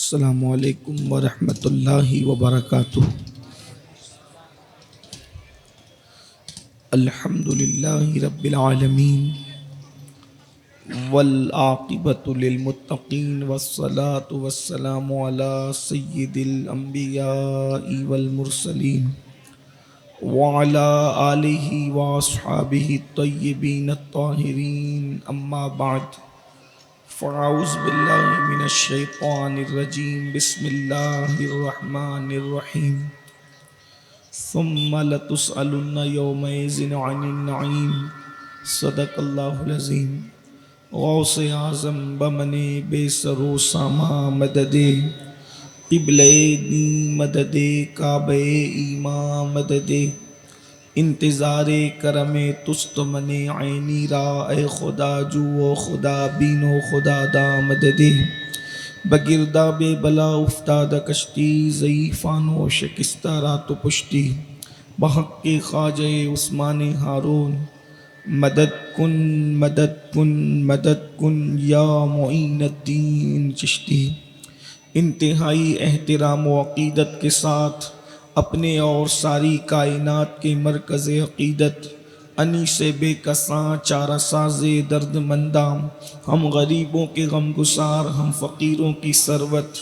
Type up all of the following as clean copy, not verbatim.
السلام علیکم ورحمۃ اللہ وبرکاتہ۔ الحمد للہ رب العالمین والعاقبۃ للمتقین والصلاة والسلام علی سید الانبیاء والمرسلین وعلی آلہ واصحابہ الطیبین الطاہرین، اما بعد فاعوذ باللہ من الشیطان الرجیم، بسم اللہ الرحمن الرحیم۔ ثم لتسألن یومئذ عن النعیم، صدق اللہ العظیم۔ غوث اعظم بمن بے سر و ساما مدد، قبلہ دین مدد، کعبہ ایمان مدد، انتظار کرم تست من عینی را، اے خدا جو و خدا بین و خدا دا مدد۔ بگردہ بے بلا افتاد کشتی، ضعیفان و شکستہ رات و پشتی، بحق کے خواجہ عثمان ہارون، مدد کن مدد کن مدد کن یا معین الدین چشتی۔ انتہائی احترام و عقیدت کے ساتھ اپنے اور ساری کائنات کے مرکز عقیدت، انیس بے کساں چارہ ساز درد منداں، ہم غریبوں کے غم گسار، ہم فقیروں کی ثروت،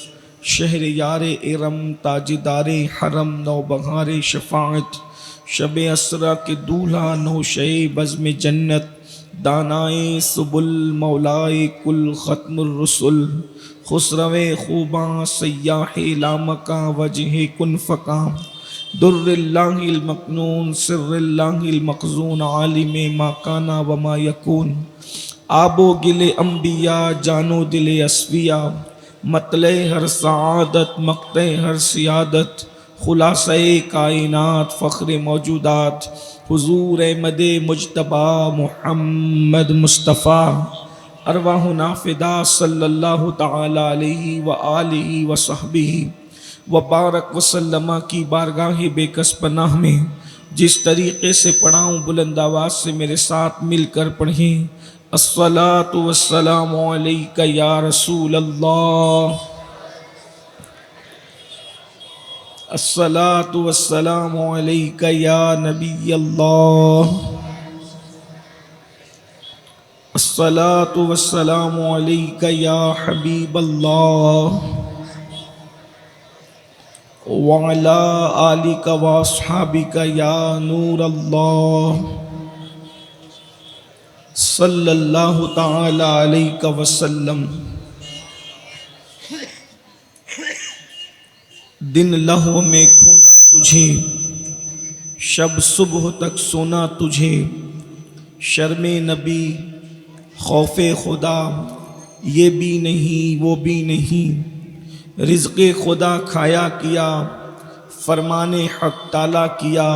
شہر یار ارم، تاجدار حرم، نوبہار شفاعت، شب اسرا کے دولہا، نوشے بزم جنت، دانائے سبل، مولائے کل، ختم الرسل، خسرو خوباں، سیاح لامکاں، وجہ کن فکاں، در اللہ المکنون، سر اللہ المخزون، عالم ما کانا وما یکون، آب و گل انبیاء، جان و دل اصفیاء، مطلع ہر سعادت، مقطع ہر سیادت، خلاصہ کائنات، فخر موجودات، حضور احمد مجتبی محمد مصطفیٰ، ارواحنا فدا صلی اللہ تعالی علیہ وآلہ وصحبہ وبارک وسلم کی بارگاہ بے کس پناہ میں جس طریقے سے پڑھاؤں، بلند آواز سے میرے ساتھ مل کر پڑھیں۔ الصلاۃ والسلام علیک یا رسول اللہ، الصلاۃ والسلام علیک یا نبی اللہ، الصلاۃ والسلام علیک یا حبیب اللہ، وعلی آلک واصحابک یا نور اللہ، صلی اللہ تعالی علیہ وسلم۔ دن لہو میں کھونا تجھے، شب صبح تک سونا تجھے، شرم نبی خوف خدا یہ بھی نہیں وہ بھی نہیں، رزق خدا کھایا کیا، فرمان حق ٹالا کیا،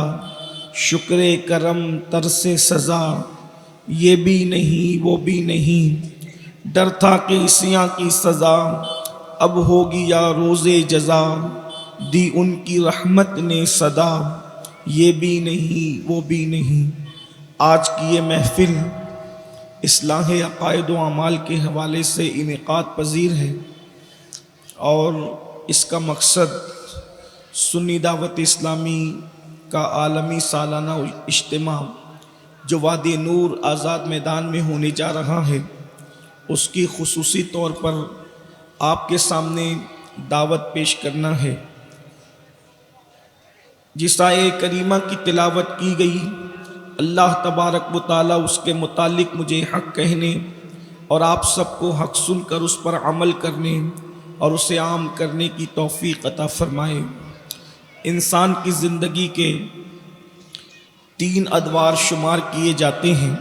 شکر کرم ترس سزا یہ بھی نہیں وہ بھی نہیں، ڈر تھا کہ عصیاں کی سزا اب ہوگی یا روز جزا، دی ان کی رحمت نے صدا یہ بھی نہیں وہ بھی نہیں۔ آج کی یہ محفل اصلاح عقائد و اعمال کے حوالے سے انعقاد پذیر ہے، اور اس کا مقصد سنی دعوت اسلامی کا عالمی سالانہ اجتماع جو وادی نور آزاد میدان میں ہونے جا رہا ہے، اس کی خصوصی طور پر آپ کے سامنے دعوت پیش کرنا ہے۔ جس آیہ کریمہ کی تلاوت کی گئی، اللہ تبارک و تعالی اس کے متعلق مجھے حق کہنے اور آپ سب کو حق سن کر اس پر عمل کرنے اور اسے عام کرنے کی توفیق عطا فرمائے۔ انسان کی زندگی کے 3 ادوار شمار کیے جاتے ہیں۔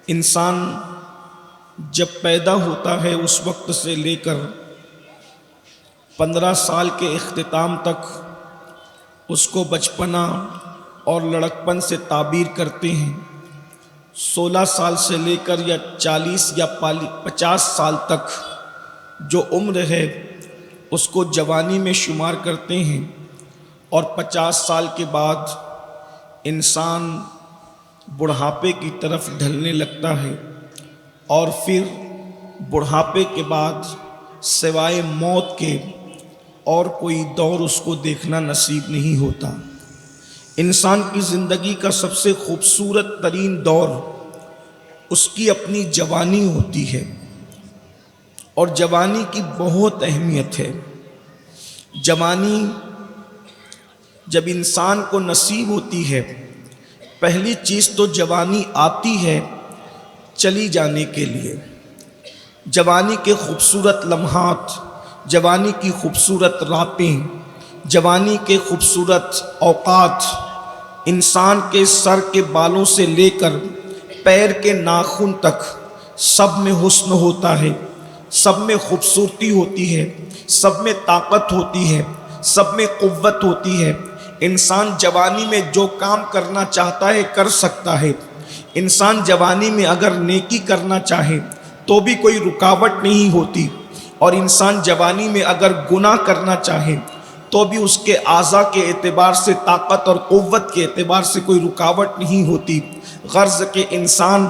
انسان جب پیدا ہوتا ہے اس وقت سے لے کر 15 سال کے اختتام تک اس کو بچپنا اور لڑکپن سے تعبیر کرتے ہیں۔ 16 سال سے لے کر یا 40 یا 50 سال تک جو عمر ہے اس کو جوانی میں شمار کرتے ہیں، اور 50 سال کے بعد انسان بڑھاپے کی طرف ڈھلنے لگتا ہے، اور پھر بڑھاپے کے بعد سوائے موت کے اور کوئی دور اس کو دیکھنا نصیب نہیں ہوتا۔ انسان کی زندگی کا سب سے خوبصورت ترین دور اس کی اپنی جوانی ہوتی ہے، اور جوانی کی بہت اہمیت ہے۔ جوانی جب انسان کو نصیب ہوتی ہے، پہلی چیز تو جوانی آتی ہے چلی جانے کے لیے۔ جوانی کے خوبصورت لمحات، جوانی کی خوبصورت راتیں، جوانی کے خوبصورت اوقات، انسان کے سر کے بالوں سے لے کر پیر کے ناخن تک سب میں حسن ہوتا ہے، سب میں خوبصورتی ہوتی ہے، سب میں طاقت ہوتی ہے، سب میں قوت ہوتی ہے۔ انسان جوانی میں جو کام کرنا چاہتا ہے کر سکتا ہے۔ انسان جوانی میں اگر نیکی کرنا چاہے تو بھی کوئی رکاوٹ نہیں ہوتی، اور انسان جوانی میں اگر گناہ کرنا چاہے تو بھی اس کے اعضاء کے اعتبار سے، طاقت اور قوت کے اعتبار سے کوئی رکاوٹ نہیں ہوتی۔ غرض کہ انسان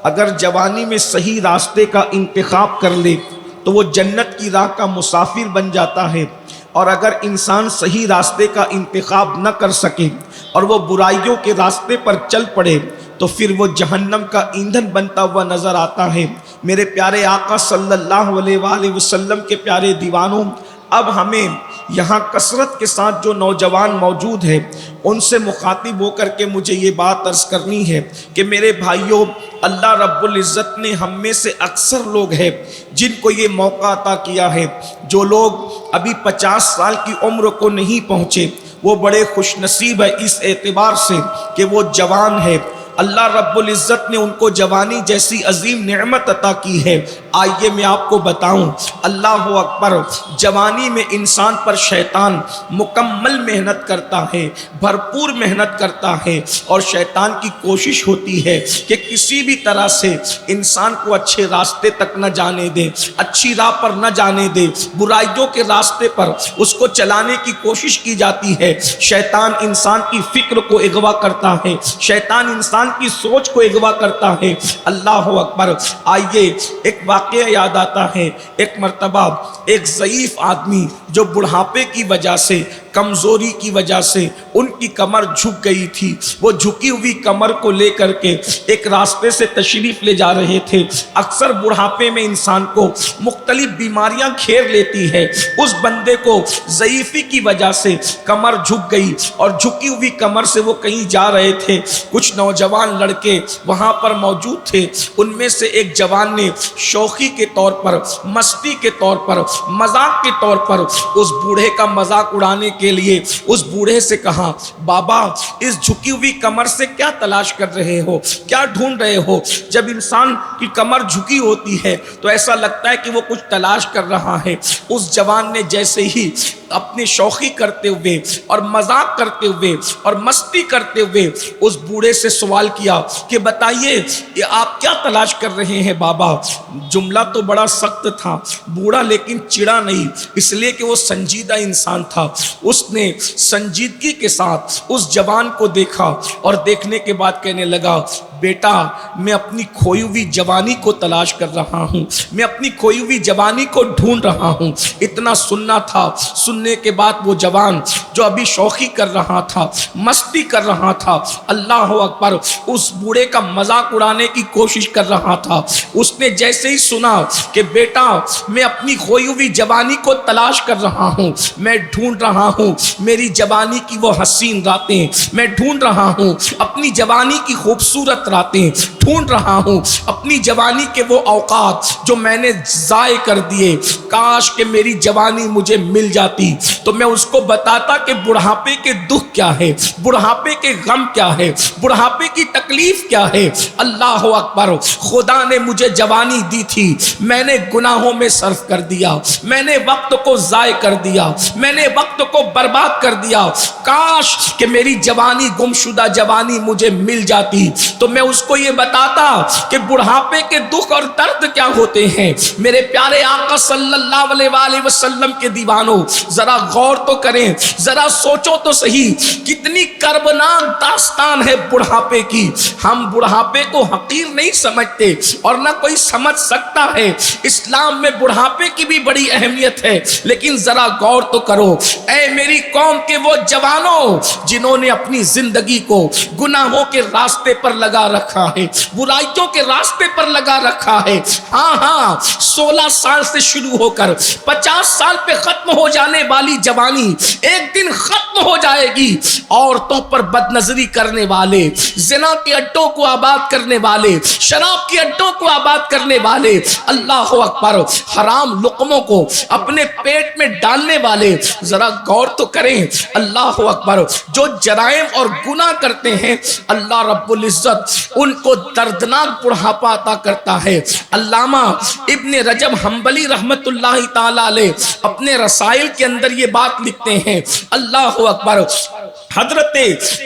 اگر جوانی میں صحیح راستے کا انتخاب کر لے تو وہ جنت کی راہ کا مسافر بن جاتا ہے، اور اگر انسان صحیح راستے کا انتخاب نہ کر سکے اور وہ برائیوں کے راستے پر چل پڑے تو پھر وہ جہنم کا ایندھن بنتا ہوا نظر آتا ہے۔ میرے پیارے آقا صلی اللہ علیہ وآلہ وسلم کے پیارے دیوانوں، اب ہمیں یہاں کثرت کے ساتھ جو نوجوان موجود ہیں ان سے مخاطب ہو کر کے مجھے یہ بات عرض کرنی ہے کہ میرے بھائیوں، اللہ رب العزت نے ہم میں سے اکثر لوگ ہیں جن کو یہ موقع عطا کیا ہے۔ جو لوگ ابھی 50 سال کی عمر کو نہیں پہنچے وہ بڑے خوش نصیب ہے اس اعتبار سے کہ وہ جوان ہے۔ اللہ رب العزت نے ان کو جوانی جیسی عظیم نعمت عطا کی ہے۔ آئیے میں آپ کو بتاؤں، اللہ اکبر، جوانی میں انسان پر شیطان مکمل محنت کرتا ہے، بھرپور محنت کرتا ہے، اور شیطان کی کوشش ہوتی ہے کہ کسی بھی طرح سے انسان کو اچھے راستے تک نہ جانے دے، اچھی راہ پر نہ جانے دے، برائیوں کے راستے پر اس کو چلانے کی کوشش کی جاتی ہے۔ شیطان انسان کی فکر کو اغوا کرتا ہے، شیطان انسان کی سوچ کو اغوا کرتا ہے۔ اللہ اکبر۔ آئیے ایک واقعہ یاد آتا ہے، ایک مرتبہ ایک ضعیف آدمی جو بڑھاپے کی وجہ سے، کمزوری کی وجہ سے ان کی کمر جھک گئی تھی، وہ جھکی ہوئی کمر کو لے کر کے ایک راستے سے تشریف لے جا رہے تھے۔ اکثر بڑھاپے میں انسان کو مختلف بیماریاں گھیر لیتی ہے۔ اس بندے کو ضعیفی کی وجہ سے کمر جھک گئی، اور جھکی ہوئی کمر سے وہ کہیں جا رہے تھے۔ کچھ نوجوان لڑکے وہاں پر موجود تھے، ان میں سے ایک جوان نے شوخی کے طور پر، مستی کے طور پر، مذاق کے طور پر اس بوڑھے کا مذاق اڑانے کے لیے اس بوڑھے سے کہا، بابا اس جھکی ہوئی کمر سے کیا تلاش کر رہے ہو، کیا ڈھونڈ رہے ہو؟ جب انسان کی کمر جھکی ہوتی ہے تو ایسا لگتا ہے کہ وہ کچھ تلاش کر رہا ہے۔ اس جوان نے جیسے ہی اپنی شوخی کرتے ہوئے اور مذاق کرتے ہوئے اور مستی کرتے ہوئے اس بوڑھے سے سوال کیا کہ بتائیے یہ آپ کیا تلاش کر رہے ہیں بابا؟ جملہ تو بڑا سخت تھا، بوڑھا لیکن چڑا نہیں، اس لیے کہ وہ سنجیدہ انسان تھا۔ اس نے سنجیدگی کے ساتھ اس جوان کو دیکھا اور دیکھنے کے بعد کہنے لگا، بیٹا میں اپنی کھوئی ہوئی جوانی کو تلاش کر رہا ہوں، میں اپنی کھوئی ہوئی جوانی کو ڈھونڈ رہا ہوں۔ اتنا سننا تھا، سننے کے بعد وہ جوان جو ابھی شوخی کر رہا تھا، مستی کر رہا تھا، اللہ اکبر، اس بوڑھے کا مذاق اڑانے کی کوشش کر رہا تھا، اس نے جیسے ہی سنا کہ بیٹا میں اپنی کھوئی ہوئی جوانی کو تلاش کر رہا ہوں، میں ڈھونڈ رہا ہوں میری جوانی کی وہ حسین راتیں، میں ڈھونڈ رہا ہوں اپنی جوانی کی خوبصورت راتیں، ڈھونڈ رہا ہوں اپنی جوانی کے وہ اوقات جو میں نے ضائع کر دیے، کاش کہ میری جوانی مجھے مل جاتی تو میں اس کو بتاتا کہ بڑھاپے کے دکھ کیا ہے، بڑھاپے کے غم کیا ہے، بڑھاپے کی تکلیف کیا ہے۔ اللہ اکبر، خدا نے مجھے جوانی دی تھی، میں نے گناہوں میں صرف کر دیا، میں نے وقت کو ضائع کر دیا، میں نے وقت کو برباد کر دیا، کاش کہ میری جوانی، گمشدہ جوانی مجھے مل جاتی تو میں میں اس کو یہ بتاتا کہ بڑھاپے کے دکھ اور درد کیا ہوتے ہیں۔ میرے پیارے آقا صلی اللہ علیہ وآلہ وسلم کے دیوانوں، ذرا غور تو کریں، ذرا سوچو تو صحیح، کتنی کربناک داستان ہے بڑھاپے کی۔ ہم بڑھاپے کو حقیر نہیں سمجھتے اور نہ کوئی سمجھ سکتا ہے۔ اسلام میں بڑھاپے کی بھی بڑی اہمیت ہے، لیکن ذرا غور تو کرو، اے میری قوم کے وہ جوانوں جنہوں نے اپنی زندگی کو گناہوں کے راستے پر لگا رکھا ہے، برائیوں کے راستے پر لگا رکھا ہے۔ ہاں 16 سال سے شروع ہو کر 50 سال پہ ختم ہو جانے والی جوانی ایک دن ختم ہو جائے گی۔ عورتوں پر بد نظری کرنے والے، زنا کے اڈوں کو آباد کرنے والے، شراب کے اڈوں کو آباد کرنے والے، اللہ اکبر، حرام لقموں کو اپنے پیٹ میں ڈالنے والے، ذرا غور تو کریں۔ اللہ اکبر، جو جرائم اور گناہ کرتے ہیں اللہ رب العزت ان کو دردناک بڑھاپا عطا کرتا ہے۔ علامہ ابن رجب حنبلی رحمت اللہ تعالی علیہ اپنے رسائل کے اندر یہ بات لکھتے ہیں، اللہ اکبر، حضرت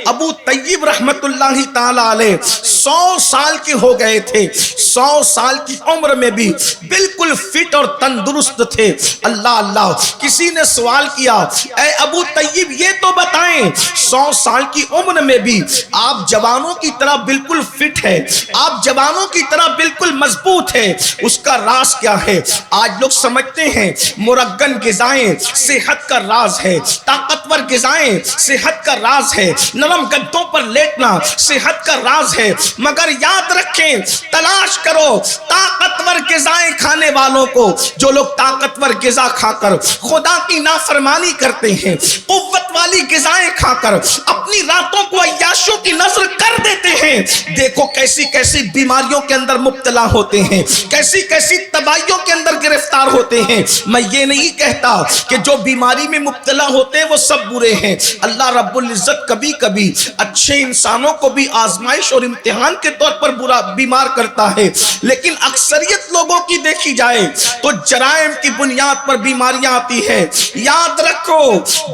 ابو طیب رحمت اللہ تعالی علیہ 100 سال کے ہو گئے تھے، 100 سال کی عمر میں بھی بالکل فٹ اور تندرست تھے۔ اللہ اللہ، کسی نے سوال کیا، اے ابو طیب یہ تو بتائیں 100 سال کی عمر میں بھی آپ جوانوں کی طرح بالکل فٹ ہے، آپ جوانوں کی طرح بالکل مضبوط ہے، اس کا راز کیا ہے؟ آج لوگ سمجھتے ہیں مرغن غذائیں صحت کا راز ہے، طاقتور غذائیں صحت کا راز ہے، نرم گدوں پر لیٹنا صحت کا راز ہے، مگر یاد رکھیں، تلاش کرو طاقتور غذائیں کھانے والوں کو، جو لوگ طاقتور غذا کھا کر خدا کی نافرمانی کرتے ہیں، قوت والی غذائیں کھا کر اپنی راتوں کو عیاشوں کی نظر کر دیتے ہیں، دیکھو کیسی کیسی بیماریوں کے اندر مبتلا ہوتے ہیں، کیسی کیسی تباہیوں کے اندر گرفتار ہوتے ہیں۔ میں یہ نہیں کہتا کہ جو بیماری میں مبتلا ہوتے ہیں وہ سب برے ہیں، اللہ رب العزت کبھی کبھی اچھے انسانوں کو بھی آزمائش اور امتحان کے طور پر بیمار کرتا ہے، لیکن اکثریت لوگوں کی دیکھی جائے تو جرائم کی بنیاد پر بیماریاں آتی ہے۔ یاد رکھو،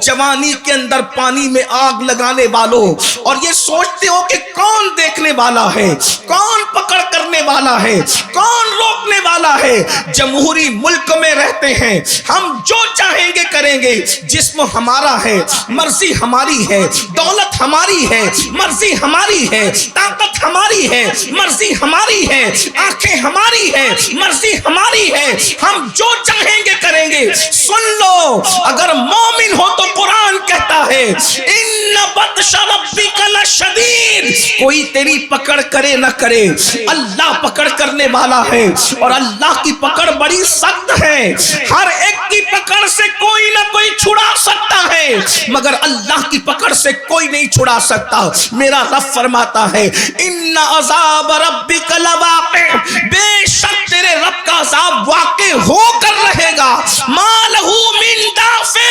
جوانی کے اندر پانی میں آگ لگانے والوں اور یہ سوچتے ہو کہ کون دیکھنے والا ہے، کون پکڑ کرنے والا ہے، کون روکنے والا ہے۔ جمہوری ملک میں رہتے ہیں، ہم جو چاہیں گے کریں گے، جسم ہمارا ہے، مرضی ہماری ہے، دولت ہماری ہے، مرضی ہماری ہے، طاقت ہماری ہے، مرضی ہماری ہے، آنکھیں ہماری ہے، مرضی ہماری ہے، ہم جو چاہیں گے کریں گے۔ سن لو، اگر مومن ہو تو قرآن کہتا ہے ان بطش ربک لشدید، کوئی تیری پکڑ کرے نہ کرے، اللہ پکڑ کرنے والا ہے، اور اللہ کی پکڑ بڑی سخت ہے، ہر ایک کی پکڑ سے کوئی نہ کوئی چھڑا سکتا ہے، مگر اللہ کی پکڑ سے کوئی نہیں چھڑا سکتا۔ میرا رب فرماتا ہے ان عذاب ربک لواقع، بے شک تیرے رب کا عذاب واقع ہو کر رہے گا، ما لہ من دافع،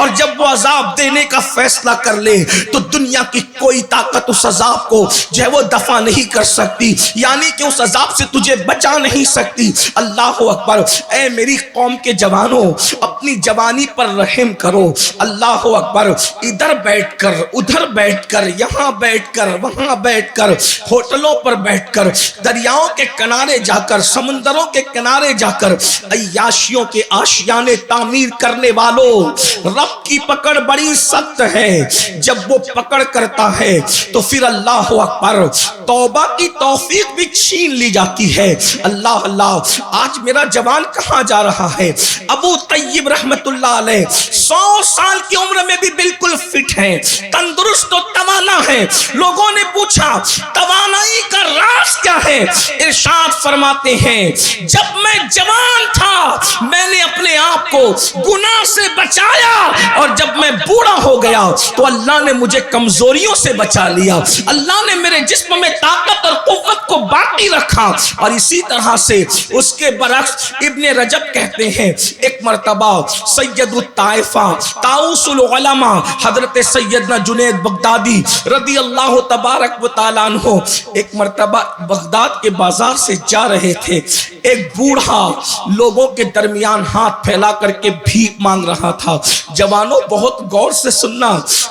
اور جب وہ عذاب دینے کا فیصلہ کر لے تو دنیا کی کوئی طاقت اس عذاب کو جو ہے وہ دفع نہیں کر سکتی، یعنی کہ اس عذاب سے تجھے بچا نہیں سکتی۔ اللہ اکبر، اے میری قوم کے جوانوں، اپنی جوانی پر رحم کرو۔ اللہ اکبر، ادھر بیٹھ کر، ادھر بیٹھ کر، یہاں بیٹھ کر، وہاں بیٹھ کر، ہوٹلوں پر بیٹھ کر، دریاؤں کے کنارے جا کر، سمندروں کے کنارے جا کر عیاشیوں کے آشیانے تعمیر کرنے والوں، رب کی پکڑ بڑی سخت ہے۔ جب وہ پکڑ کرتا ہے تو پھر اللہ اکبر توبہ کی توفیق بھی چھین لی جاتی ہے۔ اللہ اللہ، آج میرا جوان کہاں جا رہا ہے؟ ابو طیب رحمت اللہ علیہ 100 سال کی عمر میں بھی بالکل فٹ ہے، تندرست و توانا ہے۔ لوگوں نے پوچھا توانائی کا راز کیا ہے؟ ارشاد فرماتے ہیں جب میں جوان تھا میں نے اپنے آپ کو گناہ سے بچایا، اور جب میں بوڑھا ہو گیا تو اللہ نے مجھے کمزوریوں سے بچا لیا، اللہ نے میرے جسم میں طاقت اور قوت کو باقی رکھا۔ اور اسی طرح سے اس کے برعکس ابن رجب کہتے ہیں ایک مرتبہ سید الطائفہ طاؤس العلماء حضرت سیدنا جنید بغدادی رضی اللہ تبارک و تعالیٰ عنہ ایک مرتبہ بغداد کے بازار سے جا رہے تھے، ایک بوڑھا لوگوں کے درمیان ہاتھ پھیلا کر کے بھیک مانگ رہا تھا۔ جوانوں بہت غور سے سننا،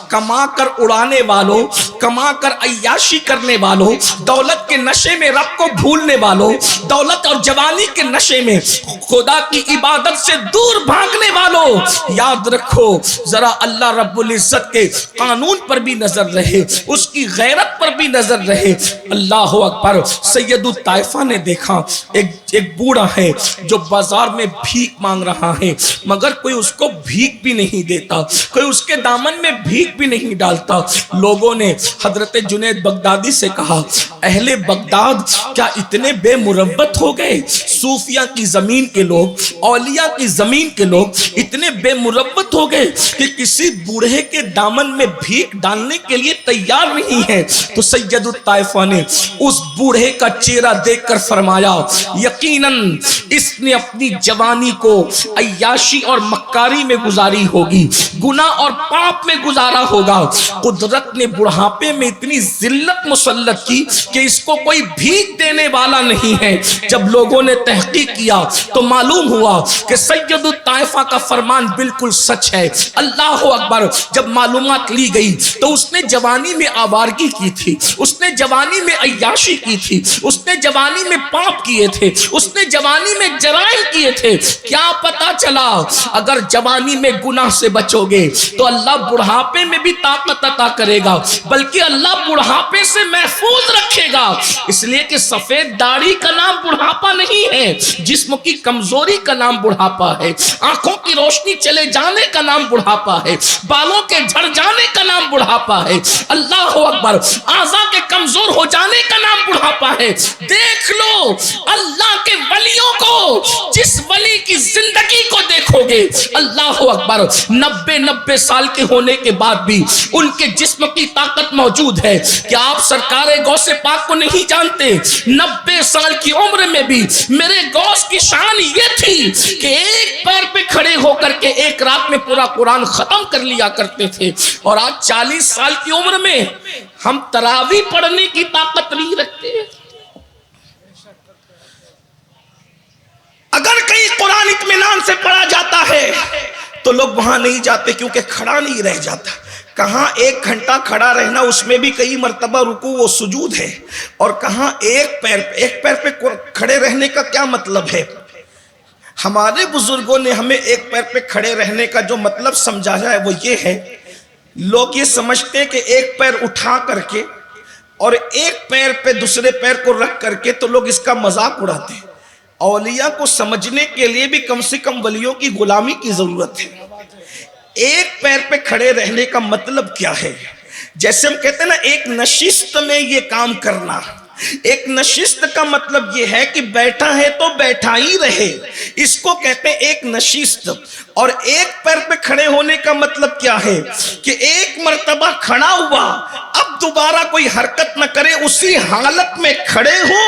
کما کر اڑانے والوں، کما کر عیاشی کرنے والوں، دولت کے نشے میں رب کو بھولنے والوں، دولت اور جوانی کے نشے میں خدا کی عبادت سے دور بھاگنے والوں، یاد رکھو ذرا اللہ رب العزت کے قانون پر بھی نظر رہے، اس کی غیرت پر بھی نظر رہے۔ اللہ اکبر۔ سید الطائفہ نے دیکھا ایک بوڑھا ہے جو بازار میں بھیک مانگ رہا ہے، مگر کوئی اس کو بھیک بھی نہیں دیتا، کوئی اس کے دامن میں بھیک بھی نہیں ڈالتا۔ لوگوں نے حضرت جنید بغدادی سے کہا، اہل بغداد کیا اتنے بے مروت ہو گئے؟ صوفیہ کی زمین کے لوگ، اولیاء کی زمین کے لوگ اتنے بے مروت ہو گئے کہ کسی بوڑھے کے دامن میں بھیک ڈالنے کے لیے تیار نہیں ہے۔ تو سید الطائفہ نے اس بوڑھے کا چہرہ دیکھ کر فرمایا، یقیناً اس نے اپنی جوانی کو عیاشی اور مکاری میں گزاری ہوگی، گناہ اور پاپ میں گزارا ہوگا۔ قدرت نے بڑھاپے میں اتنی ذلت مسلط کی کہ اس کو کوئی بھیک دینے والا نہیں ہے۔ جب لوگوں نے تحقیق کیا تو معلوم ہوا کہ سید الطائفہ کا فرمان بالکل سچ ہے۔ اللہ اکبر۔ جب معلومات لی گئی تو اس نے جوانی میں آوارگی کی تھی، اس نے جوانی میں عیاشی کی تھی، اس نے جوانی میں پاپ کیے تھے، اس نے جوانی میں جرائم کیے تھے۔ کیا پتا چلا اگر جوانی میں گناہ سے بچو گے تو اللہ بڑھاپے میں بھی طاقت عطا کرے گا، بلکہ اللہ بڑھاپے سے محفوظ رکھے گا۔ اس لیے کہ سفید داڑھی کا نام بڑھاپا نہیں ہے، جسم کی کمزوری کا نام بڑھاپا ہے، آنکھوں کی روشنی چلے جانے کا نام بڑھاپا ہے، بالوں کے جھڑ جانے کا نام بڑھاپا ہے، اللہ اکبر، اعضاء کے کمزور ہو جانے کا نام بڑھاپا ہے۔ دیکھ لو اللہ کے ولیوں کو، جس ولی کی زندگی کو دیکھو گے، اللہ اکبر، 90 سال کے ہونے کے بعد بھی ان کے جسم کی طاقت موجود ہے۔ کیا آپ سرکار غوث پاک کو نہیں جانتے؟ 90 سال کی عمر میں بھی میرے غوث کی شان یہ تھی کہ ایک پیر پہ کھڑے ہو کر کے ایک رات میں پورا قرآن ختم کر لیا کرتے تھے، اور آج 40 سال کی عمر میں ہم تراویح پڑھنے کی طاقت نہیں رکھتے۔ اگر کہیں قرآن اطمینان سے پڑھا جاتا ہے تو لوگ وہاں نہیں جاتے، کیونکہ کھڑا نہیں رہ جاتا۔ کہاں 1 گھنٹہ کھڑا رہنا، اس میں بھی کئی مرتبہ رکوع و سجود ہے، اور کہاں ایک پیر پہ کھڑے رہنے کا کیا مطلب ہے؟ ہمارے بزرگوں نے ہمیں ایک پیر پہ کھڑے رہنے کا جو مطلب سمجھایا ہے وہ یہ ہے، لوگ یہ سمجھتے ہیں کہ ایک پیر اٹھا کر کے اور ایک پیر پہ دوسرے پیر کو رکھ کر کے تو لوگ اس کا مذاق اڑاتے ہیں۔ اولیاء کو سمجھنے کے لیے بھی کم سے کم ولیوں کی غلامی کی ضرورت ہے۔ ایک پیر پہ کھڑے رہنے کا مطلب کیا ہے؟ جیسے ہم کہتے ہیں نا ایک نشست میں یہ کام کرنا، ایک نشست کا مطلب یہ ہے کہ بیٹھا ہے تو بیٹھا ہی رہے، اس کو کہتے ہیں ایک نشست۔ اور ایک پیر پہ کھڑے ہونے کا مطلب کیا ہے کہ ایک مرتبہ کھڑا ہوا، اب دوبارہ کوئی حرکت نہ کرے، اسی حالت میں کھڑے ہو،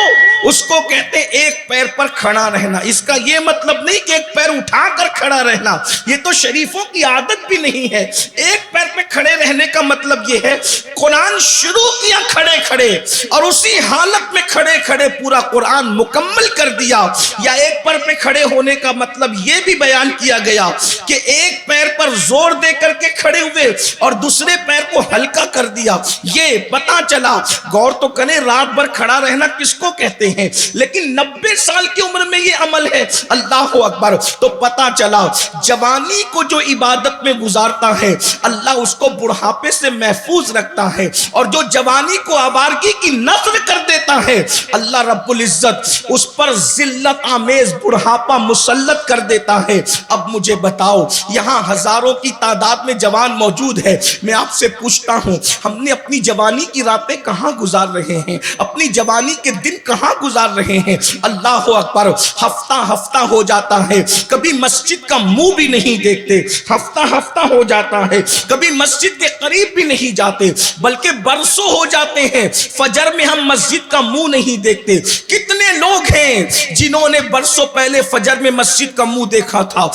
اس کو کہتے ہیں ایک پیر پر کھڑا رہنا۔ اس کا یہ مطلب نہیں کہ ایک پیر اٹھا کر کھڑا رہنا، یہ تو شریفوں کی عادت بھی نہیں ہے۔ ایک پیر پہ کھڑے رہنے کا مطلب یہ ہے قرآن شروع کیا کھڑے کھڑے اور اسی حالت میں کھڑے کھڑے پورا قرآن مکمل کر دیا۔ یا ایک پیر پہ کھڑے ہونے کا مطلب یہ بھی بیان کیا گیا کہ ایک پیر پر زور دے کر کے کھڑے ہوئے اور دوسرے پیر کو ہلکا کر دیا۔ یہ پتا چلا، غور تو کریں، رات بھر کھڑا رہنا کس کو کہتے ہیں، لیکن 90 سال کی عمر میں یہ عمل ہے، اللہ اکبر۔ تو پتا چلا جوانی کو جو عبادت میں گزارتا ہے اللہ اس کو بڑھاپے سے محفوظ رکھتا ہے، اور جو جوانی کو آوارگی کی نذر کر دیتا ہے اللہ رب العزت اس پر ذلت آمیز بڑھاپا مسلط کر دیتا ہے۔ اب مجھے بتاؤ، یہاں ہزاروں کی تعداد میں جوان موجود ہے، میں آپ سے پوچھتا ہوں ہم نے اپنی جوانی کی راتیں کہاں گزار رہے ہیں، اپنی جوانی کے دن کہاں گزار رہے ہیں؟ اللہ اکبر، ہفتہ ہفتہ ہو جاتا ہے، کبھی مسجد کا منہ بھی نہیں دیکھتے، ہفتہ ہفتہ ہو جاتا ہے، کبھی مسجد کے قریب بھی نہیں جاتے، بلکہ برسوں ہو جاتے ہیں فجر میں ہم مسجد کا منہ نہیں دیکھتے۔ کتنے لوگ ہیں جنہوں نے برسوں پہلے فجر میں مسجد کا منہ دیکھا تھا،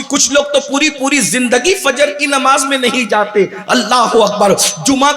کچھ لوگ تو پوری زندگی فجر کی نماز میں نہیں جاتے۔ اللہ اکبر، جمعہ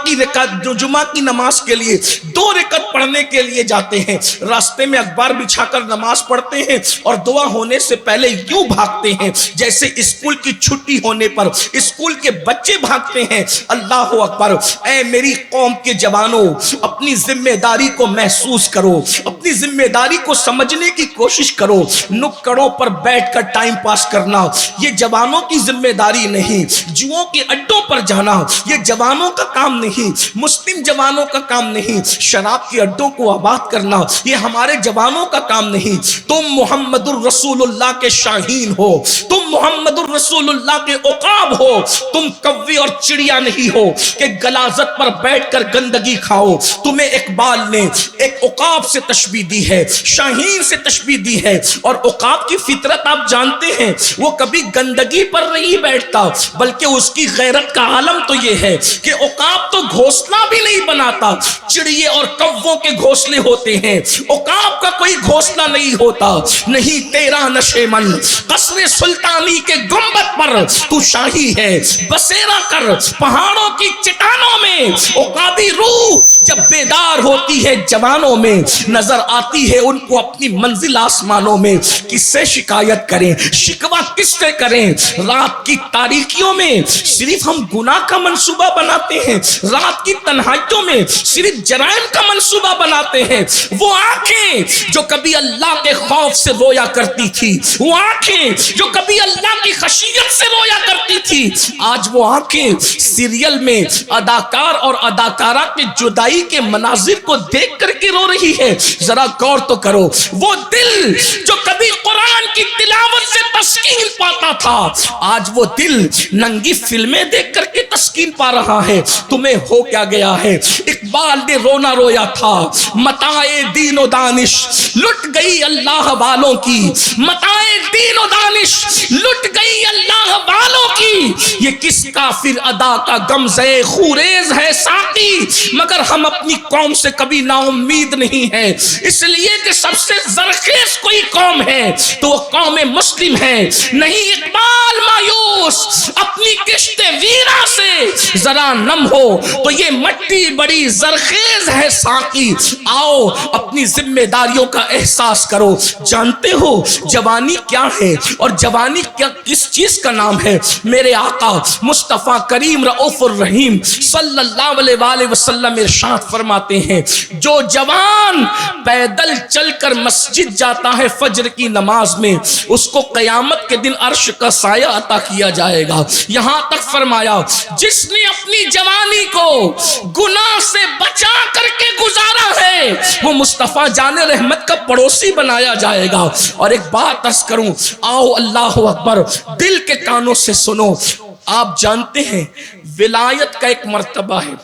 کی نماز کے لیے 2 رکعت پڑھنے کے لیے جاتے ہیں، راستے میں اخبار بچھا کر نماز پڑھتے ہیں اور دعا ہونے سے پہلے یوں بھاگتے ہیں جیسے اسکول کی چھٹی ہونے پر اسکول کے بچے بھاگتے ہیں۔ اللہ اکبر۔ اے میری قوم کے جوانوں، اپنی ذمہ داری کو محسوس کرو، اپنی ذمہ داری کو سمجھنے کی کوشش کرو۔ نکڑوں پر بیٹھ کر ٹائم پاس کرنا یہ جوانوں کی ذمہ داری نہیں، جوؤں کے اڈوں پر جانا یہ جوانوں کا کام نہیں، مسلم جوانوں کا کام نہیں، شراب کے اڈوں کو آباد کرنا یہ ہمارے جوانوں کا کام نہیں۔ تم محمد الرسول اللہ کے شاہین ہو، تم محمد الرسول اللہ کے عقاب ہو، تم کوے اور چڑیا نہیں ہو کہ غلاظت پر بیٹھ کر گندگی کھاؤ۔ تمہیں اقبال نے ایک عقاب سے تشبیہ دی ہے، شاہین سے تشبیہ دی ہے، اور عقاب کی فطرت آپ جانتے ہیں، وہ کبھی گندگی پر نہیں بیٹھتا، بلکہ اس کی غیرت کا عالم تو یہ ہے کہ عقاب تو گھونسلہ بھی نہیں بناتا، چڑیے اور کووں کے گھونسلے ہوتے ہیں، عقاب کا کوئی گھونسلہ نہیں ہوتا۔ نہیں تیرا نشے من قصر سلطانی کے گنبد پر تو شاہی ہے، بسیرا کر پہاڑوں کی چٹانوں میں۔ عقابی روح جب بیدار ہوتی ہے جوانوں میں، نظر آتی ہے ان کو اپنی منزل آسمانوں میں۔ کس سے شکایت کریں، شکوہ کس سے کریں؟ رات کی تاریکیوں میں صرف ہم گناہ کا منصوبہ بناتے ہیں، رات کی تنہائیوں میں صرف جرائم کا منصوبہ بناتے ہیں۔ وہ آنکھیں جو کبھی اللہ کے خوف سے رویا کرتی تھی، وہ آنکھیں جو کبھی اللہ کی خشیت سے رویا کرتی تھی، آج وہ آنکھیں سیریل میں اداکار اور اداکارہ کے جدائی کے مناظر کو دیکھ کر کے رو رہی ہے۔ ذرا غور تو کرو، وہ دل جو کبھی قرآن کی تلاوت سے تسکین پاتا تھا، آج وہ دل ننگی فلمیں دیکھ کر کے تسکین پا رہا ہے۔ تمہیں ہو کیا گیا ہے؟ اقبال نے رونا رویا تھا، متاع دین و دانش لٹ گئی اللہ والوں کی، متاع دین و دانش لٹ گئی اللہ والوں کی۔ یہ کس کافر ادا کا غمزہ خوریز ہے ساقی، مگر ہم اپنی قوم سے کبھی نا امید نہیں ہے، اس لیے کہ سب سے زرخیز کوئی قوم ہے تو وہ قوم مسلم ہے۔ نہیں اقبال مایوس اپنی کشت ویرا سے ذرا نم ہو تو یہ مٹی بڑی زرخیز ہے ساقی۔ آؤ اپنی ذمہ داریوں کا احساس کرو۔ جانتے ہو جوانی کیا ہے اور جوانی کیا کس چیز کا نام ہے؟ میرے آقا مصطفیٰ کریم رؤوف الرحیم صلی اللہ علیہ وآلہ وسلم ارشاد فرماتے ہیں، جو جوان پیدل چل کر مسجد جاتا ہے فجر کی نماز میں، اس کو قیامت کے دن عرش کا سایہ عطا کیا جائے گا۔ یہاں تک فرمایا جس نے اپنی جوانی کو گناہ سے بچا کر کے گزارا ہے وہ مصطفیٰ جان رحمت کا پڑوسی بنایا جائے گا۔ اور ایک بات عرض کروں، آؤ اللہ اکبر، دل کے کانوں سے سنو۔ آپ جانتے ہیں ولایت کا ایک مرتبہ ہے،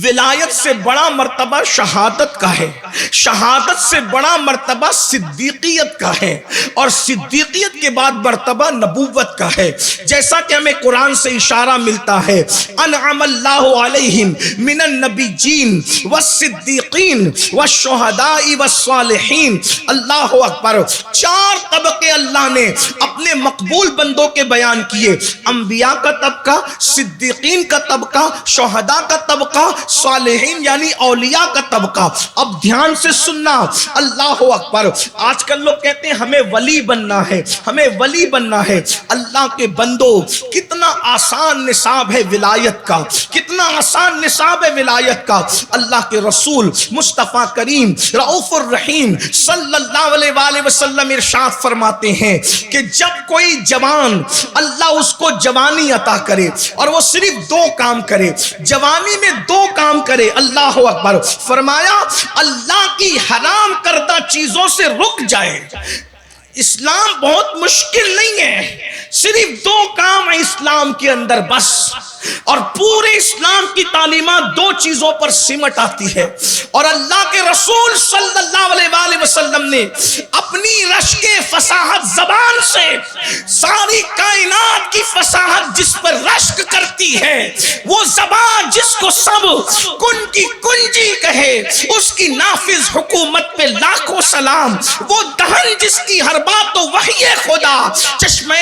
ولایت سے بڑا مرتبہ شہادت کا ہے، شہادت سے بڑا مرتبہ صدیقیت کا ہے، اور صدیقیت کے بعد مرتبہ نبوت کا ہے۔ جیسا کہ ہمیں قرآن سے اشارہ ملتا ہے، انعم اللہ علیہم من النبیین والصدیقین والشہداء والصالحین۔ اللہ اکبر، چار طبقے اللہ نے اپنے مقبول بندوں کے بیان کیے، انبیاء کا طبقہ، صدیقین کا طبقہ، شہداء کا طبقہ، صالحین یعنی اولیاء کا طبقہ۔ اب دھیان سے سننا، اللہ اکبر۔ آج کل لوگ کہتے ہیں ہمیں ولی بننا ہے، ہمیں ولی بننا ہے۔ اللہ کے بندو، کتنا آسان نصاب ہے ولایت کا، کتنا آسان نصاب ہے ولایت کا۔ اللہ کے رسول مصطفیٰ کریم رؤوف الرحیم صلی اللہ علیہ وآلہ وسلم ارشاد فرماتے ہیں کہ جب کوئی جوان اللہ اس کو جوانی عطا کرے اور وہ صرف دو کام کرے، جوانی میں دو کام کرے، اللہ اکبر، فرمایا اللہ کی حرام کردہ چیزوں سے رک جائے۔ اسلام بہت مشکل نہیں ہے، صرف دو کام ہیں اسلام کے اندر بس، اور پورے اسلام کی تعلیمات دو چیزوں پر سمٹ آتی ہے۔ اور اللہ کے رسول صلی اللہ علیہ وآلہ وسلم نے اپنی رشک فصاحت زبان سے ساری کائنات کی فصاحت جس پر رشک کرتی ہے، وہ زبان جس کو سب کن کی کنجی کہے، اس کی نافذ حکومت پہ لاکھوں سلام، وہ دہن جس کی ہر بات تو وحی خدا، چشمہ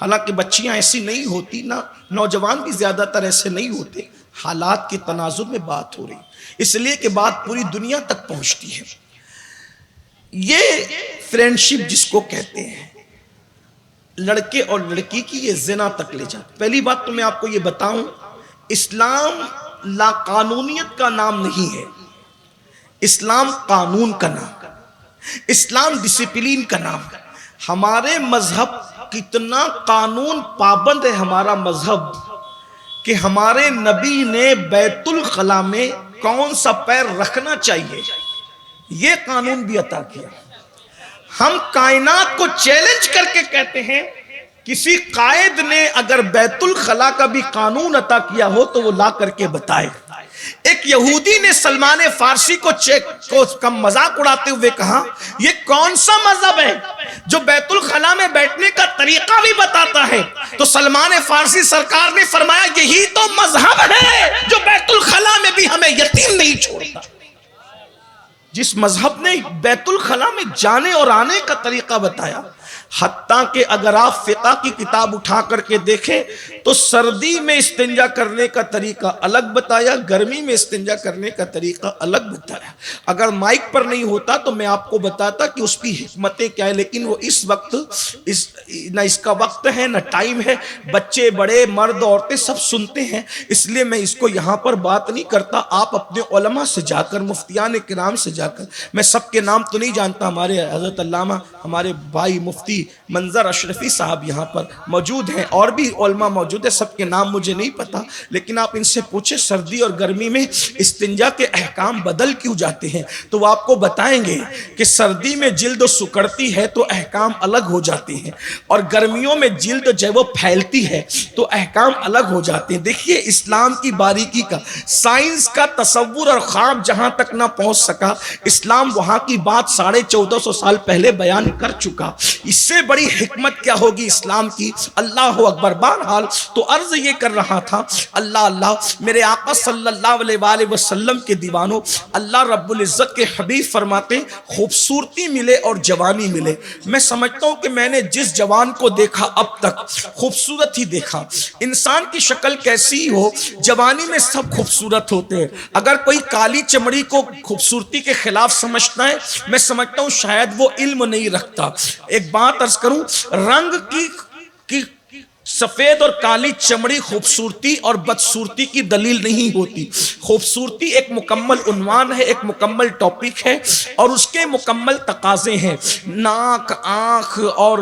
حالانکہ بچیاں ایسی نہیں ہوتی، نہ نوجوان بھی زیادہ تر ایسے نہیں ہوتے، حالات کے تناظر میں بات ہو رہی، اس لیے کہ بات پوری دنیا تک پہنچتی ہے۔ یہ فرینڈشپ جس کو کہتے ہیں، لڑکے اور لڑکی کی، یہ زنا تک لے جاتا۔ پہلی بات تو میں آپ کو یہ بتاؤں، اسلام لا قانونیت کا نام نہیں ہے، اسلام قانون کا نام، اسلام ڈسپلین کا نام ہے۔ ہمارے مذہب کتنا قانون پابند ہے ہمارا مذہب، کہ ہمارے نبی نے بیت الخلا میں کون سا پیر رکھنا چاہیے یہ قانون بھی عطا کیا۔ ہم کائنات کو چیلنج کر کے کہتے ہیں، کسی قائد نے اگر بیت الخلا کا بھی قانون عطا کیا ہو تو وہ لا کر کے بتائے۔ ایک یہودی نے سلمان فارسی کو مذاق اڑاتے ہوئے کہا، یہ کون سا مذہب ہے جو بیت الخلا میں بیٹھنے کا طریقہ بھی بتاتا ہے؟ تو سلمان فارسی سرکار نے فرمایا، یہی تو مذہب ہے جو بیت الخلا میں بھی ہمیں یتیم نہیں چھوڑتا۔ جس مذہب نے بیت الخلا میں جانے اور آنے کا طریقہ بتایا، حتیٰ کہ اگر آپ فقہ کی کتاب اٹھا کر کے دیکھیں تو سردی میں استنجا کرنے کا طریقہ الگ بتایا، گرمی میں استنجا کرنے کا طریقہ الگ بتایا۔ اگر مائک پر نہیں ہوتا تو میں آپ کو بتاتا کہ اس کی حکمتیں کیا ہیں، لیکن وہ اس وقت نہ اس کا وقت ہے نہ ٹائم ہے، بچے بڑے مرد عورتیں سب سنتے ہیں، اس لیے میں اس کو یہاں پر بات نہیں کرتا۔ آپ اپنے علماء سے جا کر، مفتیان کرام سے جا کر، میں سب کے نام تو نہیں جانتا، ہمارے حضرت علامہ ہمارے بھائی مفتی منظر اشرفی صاحب یہاں پر موجود ہیں، اور بھی علماء موجود ہیں، سب کے نام مجھے نہیں پتا، لیکن آپ ان سے پوچھیں سردی اور گرمی میں استنجا کے احکام بدل کیوں جاتے ہیں، تو وہ آپ کو بتائیں گے کہ سردی میں جلد سکڑتی ہے تو احکام الگ ہو جاتے ہیں، اور گرمیوں میں جلد جو وہ پھیلتی ہے تو احکام الگ ہو جاتے ہیں۔ دیکھیے اسلام کی باریکی کا، سائنس کا تصور اور خواب جہاں تک نہ پہنچ سکا، اسلام وہاں کی بات 1450 سال پہلے بیان کر چکا۔ اس سے بڑی حکمت کیا ہوگی اسلام کی؟ اللہ اکبر۔ بہرحال تو عرض یہ کر رہا تھا، اللہ اللہ، میرے آقا صلی اللہ علیہ وآلہ وسلم کے دیوانوں، اللہ رب العزت کے حبیب فرماتے ہیں خوبصورتی ملے اور جوانی ملے۔ میں سمجھتا ہوں کہ میں نے جس جوان کو دیکھا اب تک خوبصورت ہی دیکھا۔ انسان کی شکل کیسی ہو، جوانی میں سب خوبصورت ہوتے ہیں۔ اگر کوئی کالی چمڑی کو خوبصورتی کے خلاف سمجھتا ہے، میں سمجھتا ہوں شاید وہ علم نہیں رکھتا۔ ایک بات عرض کروں، رنگ کی سفید اور کالی چمڑی خوبصورتی اور بدصورتی کی دلیل نہیں ہوتی۔ خوبصورتی ایک مکمل عنوان ہے، ایک مکمل ٹاپک ہے، اور اس کے مکمل تقاضے ہیں، ناک، آنکھ اور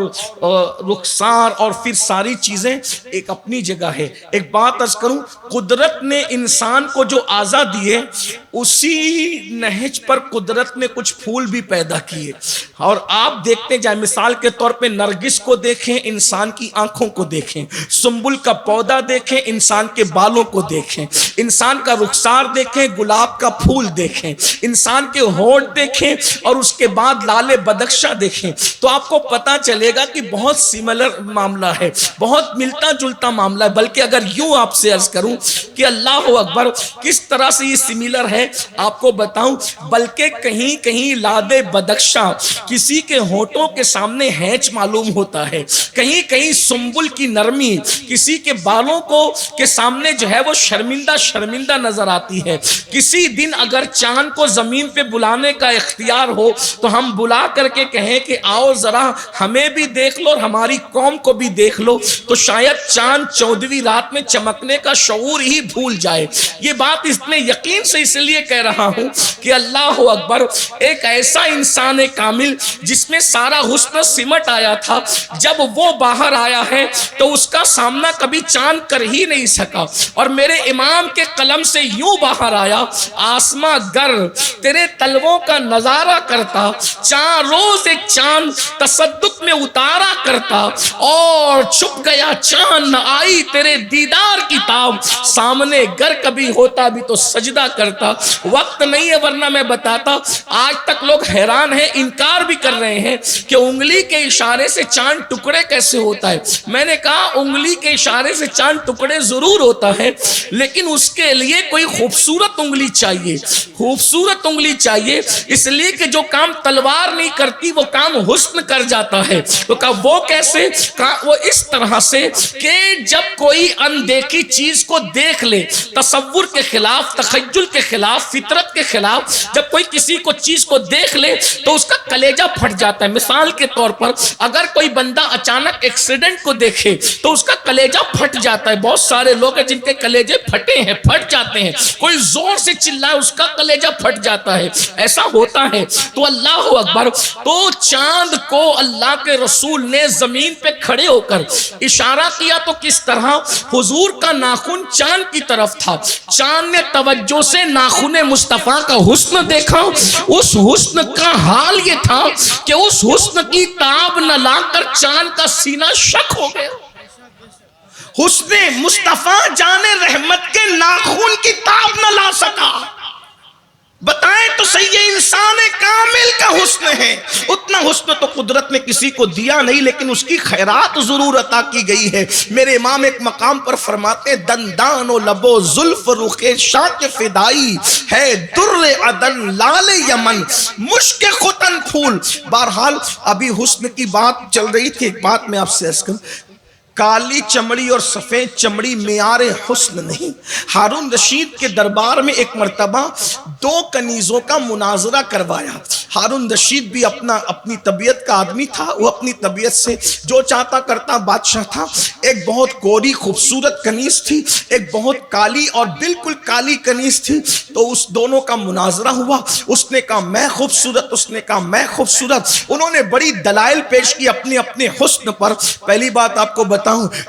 رخسار اور پھر ساری چیزیں ایک اپنی جگہ ہے۔ ایک بات عرض کروں، قدرت نے انسان کو جو اعضاء دیے، اسی نہج پر قدرت نے کچھ پھول بھی پیدا کیے، اور آپ دیکھتے جائیں، مثال کے طور پہ نرگس کو دیکھیں، انسان کی آنکھوں کو دیکھیں، سنبل کا پودا دیکھیں، انسان کے بالوں کو دیکھیں، انسان کا رخسار دیکھیں، گلاب کا پھول دیکھیں، انسان کے ہونٹ دیکھیں، اور اس کے بعد لال بدخشاں دیکھیں، تو آپ کو پتا چلے گا کہ بہت سملر معاملہ ہے، بہت ملتا جلتا معاملہ ہے۔ بلکہ اگر یوں آپ سے عرض کروں کہ اللہ اکبر کس طرح سے یہ سملر ہے آپ کو بتاؤں، بلکہ کہیں کہیں لال بدخشاں کسی کے ہونٹوں کے سامنے ہینچ معلوم ہوتا ہے، کہیں کہیں سنبل کی نرمی کسی کے بالوں کو کے سامنے جو ہے وہ شرمندہ نظر آتی ہے۔ کسی دن اگر چاند کو زمین پہ بلانے کا اختیار ہو تو ہم بلا کر کے کہیں کہ آؤ ذرا ہمیں بھی دیکھ لو اور ہماری قوم کو بھی دیکھ لو، تو شاید چاند 14ویں رات میں چمکنے کا شعور ہی بھول جائے۔ یہ بات اتنے یقین سے اس لیے کہہ رہا ہوں کہ اللہ اکبر، ایک ایسا انسان کامل جس میں سارا حسن سمٹ آیا تھا، جب وہ باہر آیا ہے تو اس کا سامنا کبھی چاند کر ہی نہیں سکا، اور میرے امام کے قلم سے یوں باہر آیا، آسماں گر تیرے تلووں کا نظارہ کرتا، چاند روز ایک چاند تصدق میں اتارا کرتا، اور چھپ گیا چاند نہ آئی تیرے دیدار کی تاب، سامنے گر کبھی ہوتا بھی تو سجدہ کرتا۔ وقت نہیں ہے ورنہ میں بتاتا، آج تک لوگ حیران ہیں، انکار بھی کر رہے ہیں کہ انگلی کے اشارے سے چاند ٹکڑے کیسے ہوتا ہے۔ میں نے کہا انگلی کے اشارے سے چاند ٹکڑے ضرور ہوتا ہے، لیکن اس اس کے لیے کوئی خوبصورت انگلی چاہیے، خوبصورت انگلی چاہیے، اس لیے کہ جو کام تلوار نہیں کرتی وہ کام حسن کر جاتا ہے۔ تو کہا وہ کیسے؟ کہا وہ اس طرح سے کہ جب کوئی اندیکھی چیز کو دیکھ لے، تصور کے خلاف، تخیل کے خلاف، فطرت کے خلاف جب کوئی کسی کو چیز کو دیکھ لے تو اس کا کلیجہ پھٹ جاتا ہے۔ مثال کے طور پر اگر کوئی بندہ اچانک ایکسیڈنٹ کو دیکھے تو اس کا کلیجہ پھٹ جاتا ہے۔ بہت سارے لوگ ہیں جن کے کلیجے پھٹے ہیں، پھٹ جاتے ہیں، کوئی زور سے چلائے اس کا کلیجہ پھٹ جاتا ہے، ایسا ہوتا ہے۔ تو اللہ اکبر، تو چاند کو اللہ کے رسول نے زمین پہ کھڑے ہو کر اشارہ کیا تو کس طرح؟ حضور کا ناخن چاند کی طرف تھا، چاند نے توجہ سے ناخن مصطفیٰ کا حسن دیکھا، اس حسن کا حال یہ تھا کہ اس حسن کی تاب نہ لا کر چاند کا سینہ شک ہو گیا۔ حسن مصطفیٰ جان رحمت کے ناخن کی تاب نہ لا سکا۔ بتائیں تو صحیح، یہ انسان کامل کا حسن ہے۔ اتنا حسن تو قدرت نے کسی کو دیا نہیں، لیکن اس کی خیرات ضرور عطا کی گئی ہے۔ میرے امام ایک مقام پر فرماتے ہیں دندان و لب و زلف رخ شاہ کے فدائی ہے در عدن لال یمن مشک ختن پھول۔ بہرحال ابھی حسن کی بات چل رہی تھی، ایک بات میں آپ سے عرض کروں، کالی چمڑی اور سفید چمڑی معیار حسن نہیں۔ ہارون رشید کے دربار میں ایک مرتبہ دو کنیزوں کا مناظرہ کروایا۔ ہارون رشید بھی اپنی طبیعت کا آدمی تھا، وہ اپنی طبیعت سے جو چاہتا کرتا بادشاہ تھا۔ ایک بہت گوری خوبصورت کنیز تھی، ایک بہت کالی اور بالکل کالی کنیز تھی۔ تو اس دونوں کا مناظرہ ہوا، اس نے کہا میں خوبصورت، اس نے کہا میں خوبصورت۔ انہوں نے بڑی دلائل پیش کی اپنے اپنے حسن پر۔ پہلی بات آپ کو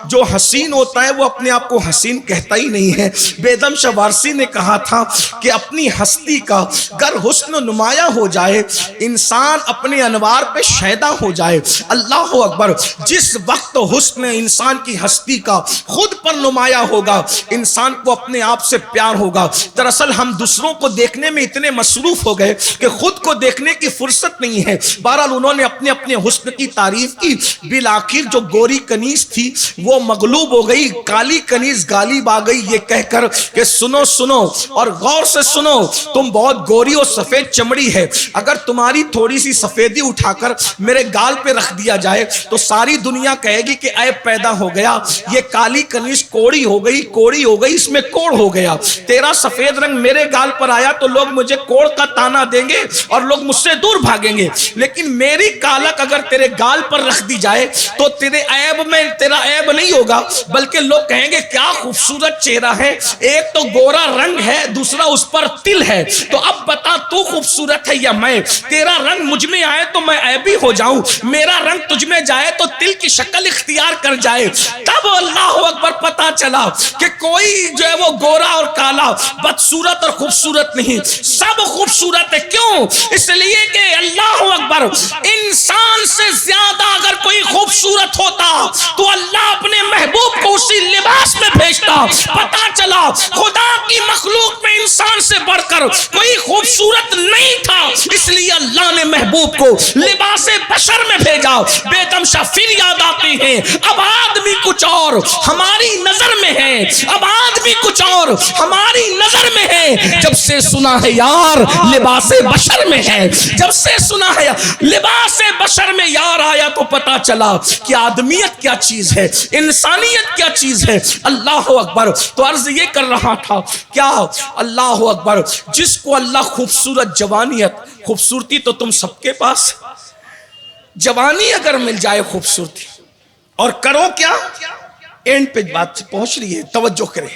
جو حسین ہوتا ہے وہ اپنے آپ کو حسین کہتا ہی نہیں ہے۔ بیدم شاہ وارسی نے کہا تھا کہ اپنی ہستی کا گر حسن نمایاں ہو جائے، انسان اپنے انوار پہ شیدا ہو جائے۔ اللہ اکبر، جس وقت حسن انسان کی ہستی کا خود پر نمایاں ہوگا، انسان کو اپنے آپ سے پیار ہوگا۔ دراصل ہم دوسروں کو دیکھنے میں اتنے مصروف ہو گئے کہ خود کو دیکھنے کی فرصت نہیں ہے۔ بہرحال انہوں نے اپنے اپنے حسن کی تعریف کی۔ بالآخر جو گوری کنیز تھی وہ مغلوب ہو گئی، کالی کنیز غالب آ گئی یہ کہہ کر کہ سنو سنو اور غور سے سنو، تم بہت گوری اور سفید چمڑی ہے، اگر تمہاری تھوڑی سی سفیدی اٹھا کر میرے گال پہ رکھ دیا جائے تو ساری دنیا کہے گی کہ عیب پیدا ہو گیا، یہ کالی کنیز کوڑی ہو گئی، کوڑی ہو گئی، اس میں کوڑ ہو گیا۔ تیرا سفید رنگ میرے گال پر آیا تو لوگ مجھے کوڑ کا تانا دیں گے اور لوگ مجھ سے دور بھاگیں گے، لیکن میری کالک اگر تیرے گال پر رکھ دی جائے تو تیرے عیب میں تیرا عیب نہیں ہوگا، بلکہ لوگ کہیں گے کیا خوبصورت چہرہ ہے، ایک تو گورا رنگ ہے، دوسرا اس پر تل ہے، تو اب بتا تو خوبصورت ہے یا میں؟ تیرا رنگ مجھ میں آئے تو میں عیبی ہو جاؤں، میرا رنگ تجھ میں جائے تو تل کی شکل اختیار کر جائے۔ تب اللہ اکبر پتا چلا کہ کوئی جو ہے وہ گورا اور کالا، بدصورت اور خوبصورت نہیں، سب خوبصورت ہے۔ کیوں؟ اس لیے کہ اللہ اکبر، انسان سے زیادہ اگر کوئی خوبصورت ہوتا تو اللہ اپنے محبوب کو اسی لباس میں بھیجتا۔ پتا چلا خدا کی مخلوق میں انسان سے بڑھ کر کوئی خوبصورت نہیں تھا، اس لیے اللہ نے محبوب کو لباس بشر میں بھیجا۔ بیدم شاہ پھر یاد آتے ہیں، اب آدمی کچھ اور ہماری نظر میں ہے، اب آدمی کچھ اور ہماری نظر میں ہے، جب سے سنا ہے یار لباس بشر میں ہے، جب سے سنا ہے لباس بشر میں یار آیا تو پتا چلا کہ آدمیت کیا چیز ہے، انسانیت کیا چیز ہے۔ اللہ اکبر، تو عرض یہ کر رہا تھا کیا، اللہ اکبر، جس کو اللہ خوبصورت جوانیت، خوبصورتی تو تم سب کے پاس، جوانی اگر مل جائے خوبصورتی، اور کرو کیا، اینڈ پہ بات پہنچ رہی ہے، توجہ کریں،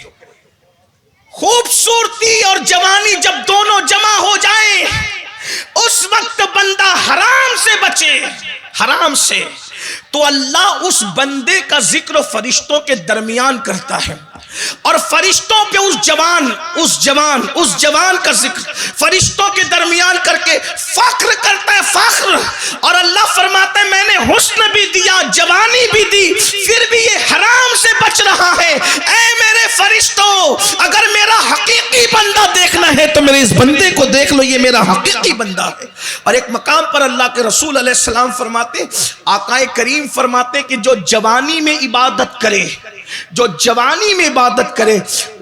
خوبصورتی اور جوانی جب دونوں جمع ہو جائیں اس وقت بندہ حرام سے بچے، حرام سے، تو اللہ اس بندے کا ذکر فرشتوں کے درمیان کرتا ہے، اور فرشتوں پہ اس جوان کا ذکر فرشتوں کے درمیان کر کے فخر کرتا ہے، فخر۔ اور اللہ فرماتا ہے میں نے حسن بھی دیا، جوانی بھی دی، پھر بھی یہ حرام سے بچ رہا ہے۔ اے میرے فرشتوں، اگر میرا حقیقی بندہ دیکھنا ہے تو میرے اس بندے کو دیکھ لو، یہ میرا حقیقی بندہ ہے۔ اور ایک مقام پر اللہ کے رسول علیہ السلام فرماتے، آقا کریم فرماتے کہ جو جوانی میں عبادت کرے، جو جوانی میں عبادت کرے،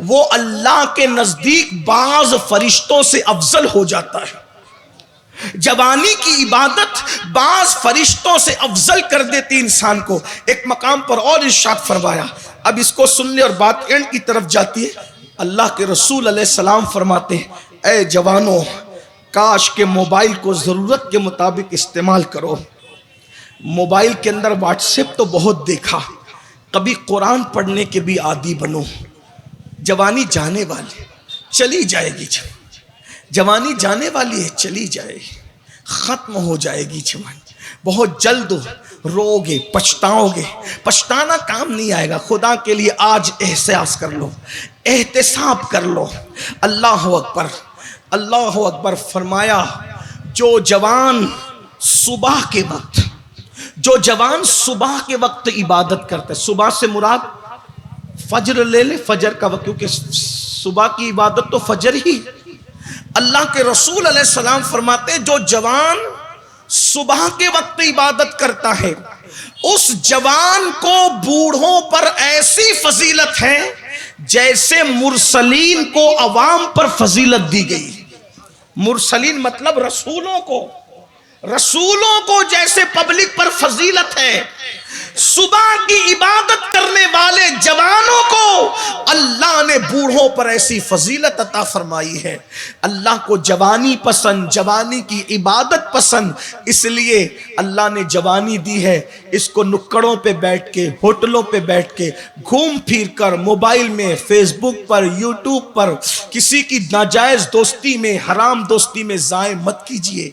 وہ اللہ کے نزدیک بعض فرشتوں سے افضل ہو جاتا ہے۔ جوانی کی عبادت بعض فرشتوں سے افضل کر دیتی انسان کو۔ ایک مقام پر اور ارشاد فرمایا، اب اس کو سن لے اور بات اینڈ کی طرف جاتی ہے۔ اللہ کے رسول علیہ السلام فرماتے ہیں، اے جوانوں، کاش کہ موبائل کو ضرورت کے مطابق استعمال کرو۔ موبائل کے اندر واٹس ایپ تو بہت دیکھا، کبھی قرآن پڑھنے کے بھی عادی بنو۔ جوانی جانے والی، چلی جائے گی۔ جوانی جانے والی ہے، چلی جائے گی، ختم ہو جائے گی جوانی۔ بہت جلد رو گے، پچھتاؤ گے، پچھتانا کام نہیں آئے گا۔ خدا کے لیے آج احساس کر لو، احتساب کر لو۔ اللہ اکبر، اللہ اکبر۔ فرمایا جو جوان صبح کے وقت، جو جوان صبح کے وقت عبادت کرتے، صبح سے مراد فجر لے لے، فجر کا وقت، کیونکہ صبح کی عبادت تو فجر ہی۔ اللہ کے رسول علیہ السلام فرماتے جو جوان صبح کے وقت عبادت کرتا ہے، اس جوان کو بوڑھوں پر ایسی فضیلت ہے جیسے مرسلین کو عوام پر فضیلت دی گئی۔ مرسلین مطلب رسولوں کو جیسے پبلک پر فضیلت ہے، صبح کی عبادت کرنے والے جوانوں کو اللہ نے بوڑھوں پر ایسی فضیلت عطا فرمائی ہے۔ اللہ کو جوانی پسند، جوانی کی عبادت پسند، اس لیے اللہ نے جوانی دی ہے۔ اس کو نکڑوں پہ بیٹھ کے، ہوٹلوں پہ بیٹھ کے، گھوم پھر کر، موبائل میں، فیس بک پر، یوٹیوب پر، کسی کی ناجائز دوستی میں، حرام دوستی میں ضائع مت کیجئے۔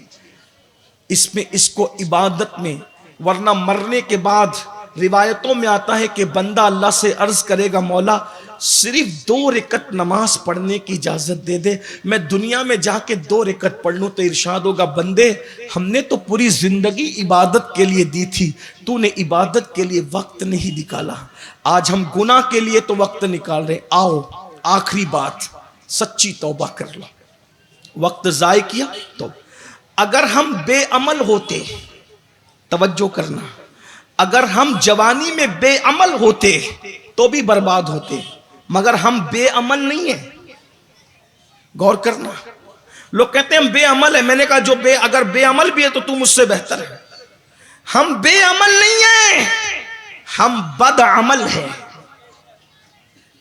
اس کو عبادت میں، ورنہ مرنے کے بعد روایتوں میں آتا ہے کہ بندہ اللہ سے عرض کرے گا، مولا صرف 2 رکعت نماز پڑھنے کی اجازت دے دے، میں دنیا میں جا کے 2 رکعت پڑھ لوں۔ تو ارشاد ہوگا، بندے ہم نے تو پوری زندگی عبادت کے لیے دی تھی، تو نے عبادت کے لیے وقت نہیں نکالا۔ آج ہم گناہ کے لیے تو وقت نکال رہے، آؤ آخری بات، سچی توبہ کر لو۔ وقت ضائع کیا تو اگر ہم بے عمل ہوتے، توجہ کرنا، اگر ہم جوانی میں بے عمل ہوتے تو بھی برباد ہوتے، مگر ہم بے عمل نہیں ہیں۔ غور کرنا، لوگ کہتے ہیں ہم بے عمل ہیں، میں نے کہا اگر بے عمل بھی ہے تو تم مجھ سے بہتر ہے۔ ہم بے عمل نہیں ہیں، ہم بد عمل ہیں،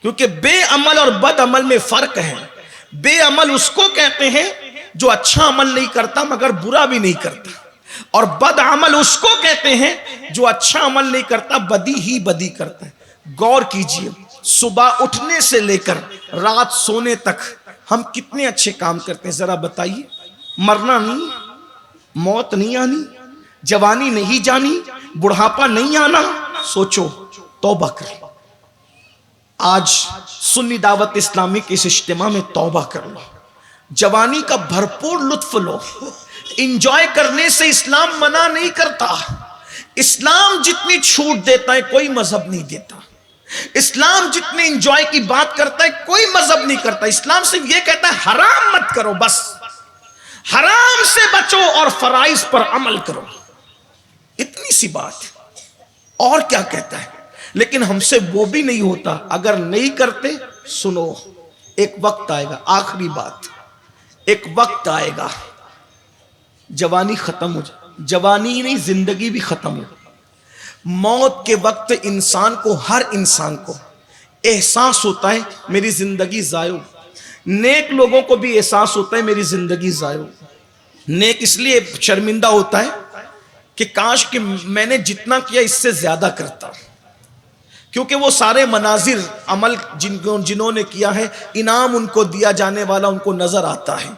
کیونکہ بے عمل اور بد عمل میں فرق ہے۔ بے عمل اس کو کہتے ہیں جو اچھا عمل نہیں کرتا مگر برا بھی نہیں کرتا، اور بد عمل اس کو کہتے ہیں جو اچھا عمل نہیں کرتا، بدی ہی بدی کرتا ہے۔ غور کیجئے، صبح اٹھنے سے لے کر رات سونے تک ہم کتنے اچھے کام کرتے ہیں، ذرا بتائیے۔ مرنا نہیں، موت نہیں آنی، جوانی نہیں جانی، بڑھاپا نہیں آنا، سوچو، توبہ کر لو۔ آج سنی دعوت اسلامی کے اس اجتماع میں توبہ کر لو، جوانی کا بھرپور لطف لو۔ انجوائے کرنے سے اسلام منع نہیں کرتا، اسلام جتنی چھوٹ دیتا ہے کوئی مذہب نہیں دیتا۔ اسلام جتنے انجوائے کی بات کرتا ہے کوئی مذہب نہیں کرتا۔ اسلام صرف یہ کہتا ہے حرام مت کرو، بس حرام سے بچو اور فرائض پر عمل کرو، اتنی سی بات۔ اور کیا کہتا ہے؟ لیکن ہم سے وہ بھی نہیں ہوتا۔ اگر نہیں کرتے، سنو، ایک وقت آئے گا، آخری بات، ایک وقت آئے گا جوانی ختم ہو جائے، جوانی ہی نہیں زندگی بھی ختم ہو۔ موت کے وقت انسان کو، ہر انسان کو احساس ہوتا ہے میری زندگی ضائع ہو۔ نیک لوگوں کو بھی احساس ہوتا ہے میری زندگی ضائع ہو۔ نیک اس لیے شرمندہ ہوتا ہے کہ کاش کہ میں نے جتنا کیا اس سے زیادہ کرتا، کیونکہ وہ سارے مناظر عمل جنہوں نے کیا ہے، انعام ان کو دیا جانے والا ان کو نظر آتا ہے۔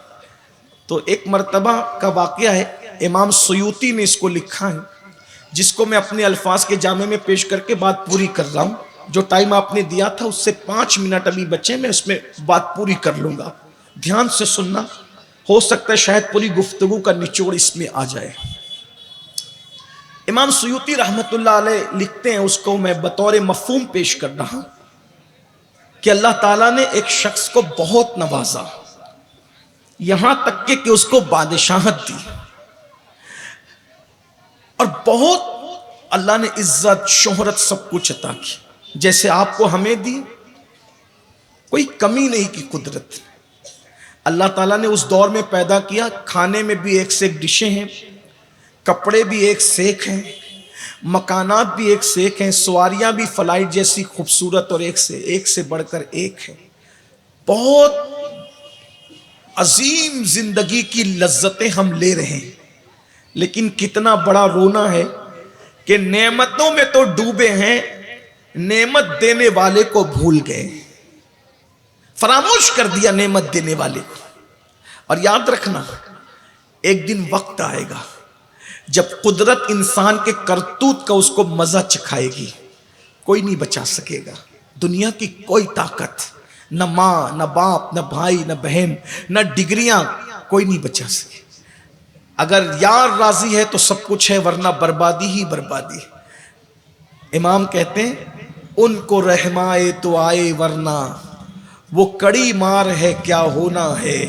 تو ایک مرتبہ کا واقعہ ہے، امام سیوطی نے اس کو لکھا ہے، جس کو میں اپنے الفاظ کے جامع میں پیش کر کے بات پوری کر رہا ہوں۔ جو ٹائم آپ نے دیا تھا اس سے 5 منٹ ابھی بچے، میں اس میں بات پوری کر لوں گا، دھیان سے سننا، ہو سکتا ہے شاید پوری گفتگو کا نچوڑ اس میں آ جائے۔ امام سیوطی رحمت اللہ علیہ لکھتے ہیں، اس کو میں بطور مفہوم پیش کر رہا ہوں۔ کہ اللہ تعالیٰ نے ایک شخص کو بہت نوازا، یہاں تک کہ اس کو بادشاہت دی، اور بہت اللہ نے عزت شہرت سب کچھ عطا کی، جیسے آپ کو ہمیں دی، کوئی کمی نہیں کی قدرت۔ اللہ تعالیٰ نے اس دور میں پیدا کیا، کھانے میں بھی ایک سے ایک ڈشیں ہیں، کپڑے بھی ایک سے ایک ہیں، مکانات بھی ایک سے ایک ہیں، سواریاں بھی فلائٹ جیسی خوبصورت اور ایک سے بڑھ کر ایک ہے۔ بہت عظیم زندگی کی لذتیں ہم لے رہے ہیں، لیکن کتنا بڑا رونا ہے کہ نعمتوں میں تو ڈوبے ہیں، نعمت دینے والے کو بھول گئے، فراموش کر دیا نعمت دینے والے کو۔ اور یاد رکھنا، ایک دن وقت آئے گا جب قدرت انسان کے کرتوت کا اس کو مزہ چکھائے گی، کوئی نہیں بچا سکے گا۔ دنیا کی کوئی طاقت، نہ ماں، نہ باپ، نہ بھائی، نہ بہن، نہ ڈگریاں، کوئی نہیں بچا سکے۔ اگر یار راضی ہے تو سب کچھ ہے، ورنہ بربادی ہی بربادی۔ امام کہتے ہیں ان کو رحمائے تو آئے ورنہ وہ کڑی مار ہے کیا ہونا ہے،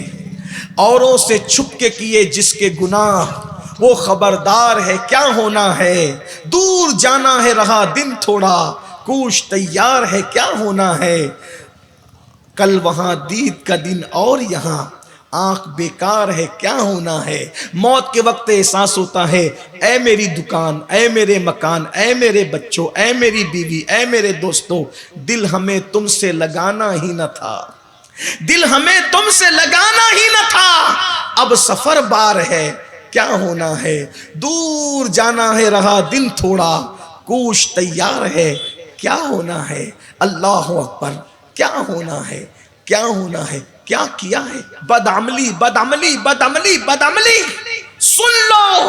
اوروں سے چھپ کے کیے جس کے گناہ وہ خبردار ہے کیا ہونا ہے، دور جانا ہے رہا دن تھوڑا کوش تیار ہے کیا ہونا ہے، کل وہاں دید کا دن اور یہاں آنکھ بیکار ہے کیا ہونا ہے۔ موت کے وقت احساس ہوتا ہے اے میری دکان، اے میرے مکان، اے میرے بچوں، اے میری بیوی، اے میرے دوستوں، دل ہمیں تم سے لگانا ہی نہ تھا، دل ہمیں تم سے لگانا ہی نہ تھا، اب سفر بار ہے کیا ہونا ہے، دور جانا ہے رہا دن تھوڑا کوش تیار ہے کیا ہونا ہے۔ اللہ اکبر، کیا ہونا ہے، کیا ہونا ہے، کیا کیا ہے؟ بدعملی بدعملی بدعملی بدعملی۔ سن لو